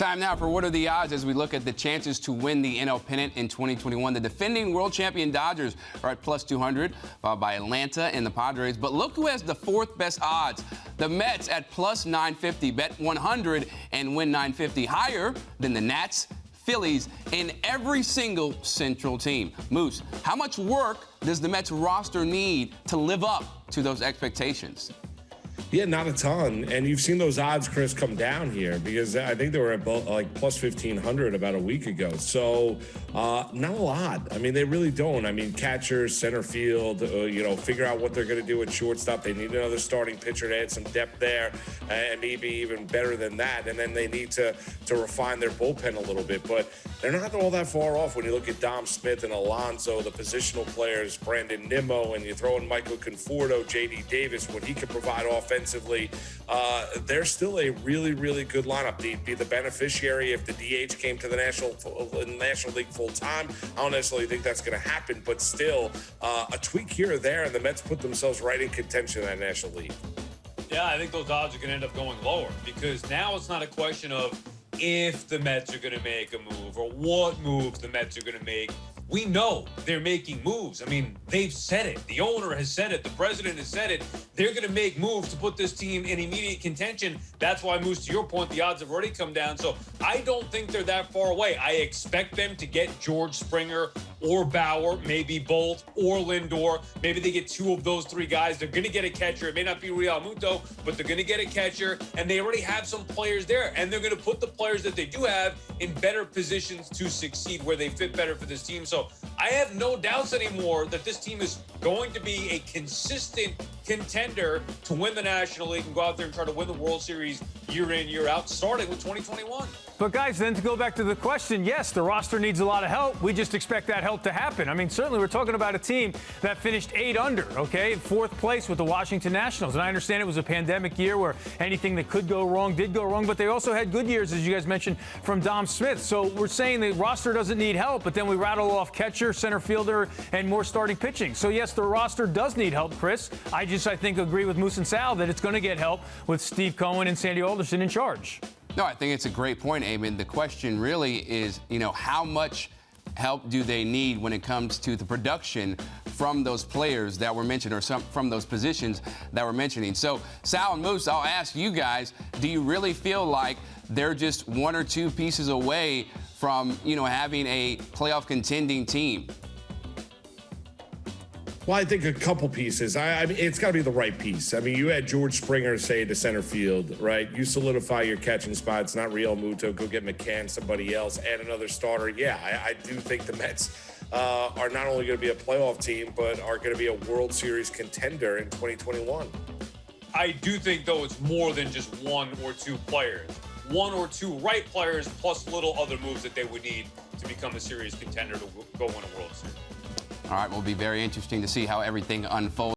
Time now for What Are the Odds as we look at the chances to win the NL pennant in 2021. The defending world champion Dodgers are at plus 200, followed by Atlanta and the Padres. But look who has the fourth best odds. The Mets at plus 950. Bet 100 and win 950. Higher than the Nats, Phillies, and every single Central team. Moose, how much work does the Mets roster need to live up to those expectations? Yeah, not a ton. And you've seen those odds, Chris, come down here because I think they were at like plus 1,500 about a week ago. So not a lot. I mean, they really don't. I mean, catcher, center field, figure out what they're going to do at shortstop. They need another starting pitcher to add some depth there and maybe even better than that. And then they need to refine their bullpen a little bit. But they're not all that far off when you look at Dom Smith and Alonso, the positional players, Brandon Nimmo, and you throw in Michael Conforto, J.D. Davis, what he could provide offensively. They're still a really, really good lineup. They'd be the beneficiary if the DH came to the National League full time. I don't necessarily think that's going to happen, but still a tweak here or there, and the Mets put themselves right in contention in that National League. Yeah, I think those odds are going to end up going lower because now it's not a question of if the Mets are going to make a move or what moves the Mets are going to make. We know they're making moves. I mean, they've said it. The owner has said it. The president has said it. They're going to make moves to put this team in immediate contention. That's why, Moose, to your point, the odds have already come down. So I don't think they're that far away. I expect them to get George Springer or Bauer, maybe Bolt or Lindor. Maybe they get two of those three guys. They're going to get a catcher. It may not be Real Muto, but they're going to get a catcher. And they already have some players there. And they're going to put the players that they do have in better positions to succeed where they fit better for this team. So I have no doubts anymore that this team is going to be a consistent contender to win the National League and go out there and try to win the World Series year in, year out, starting with 2021. But, guys, then to go back to the question, yes, the roster needs a lot of help. We just expect that help to happen. I mean, certainly we're talking about a team that finished 8 under, okay, in 4th place with the Washington Nationals. And I understand it was a pandemic year where anything that could go wrong did go wrong, but they also had good years, as you guys mentioned, from Dom Smith. So we're saying the roster doesn't need help, but then we rattle off catcher, center fielder, and more starting pitching. So, yes, the roster does need help, Chris. I think, agree with Moose and Sal that it's going to get help with Steve Cohen and Sandy Alderson in charge. No, I think it's a great point, Eamon. The question really is, how much help do they need when it comes to the production from those players that were mentioned or from those positions that we're mentioning. So, Sal and Moose, I'll ask you guys, do you really feel like they're just 1 or 2 pieces away from, having a playoff contending team? Well, I think a couple pieces. I mean, it's got to be the right piece. I mean, you had George Springer, say, to center field, right? You solidify your catching spot. It's not Real Muto. Go get McCann, somebody else, add another starter. Yeah, I do think the Mets are not only going to be a playoff team, but are going to be a World Series contender in 2021. I do think, though, it's more than just 1 or 2 players. 1 or 2 right players plus little other moves that they would need to become a serious contender to go win a World Series. All right, will be very interesting to see how everything unfolds.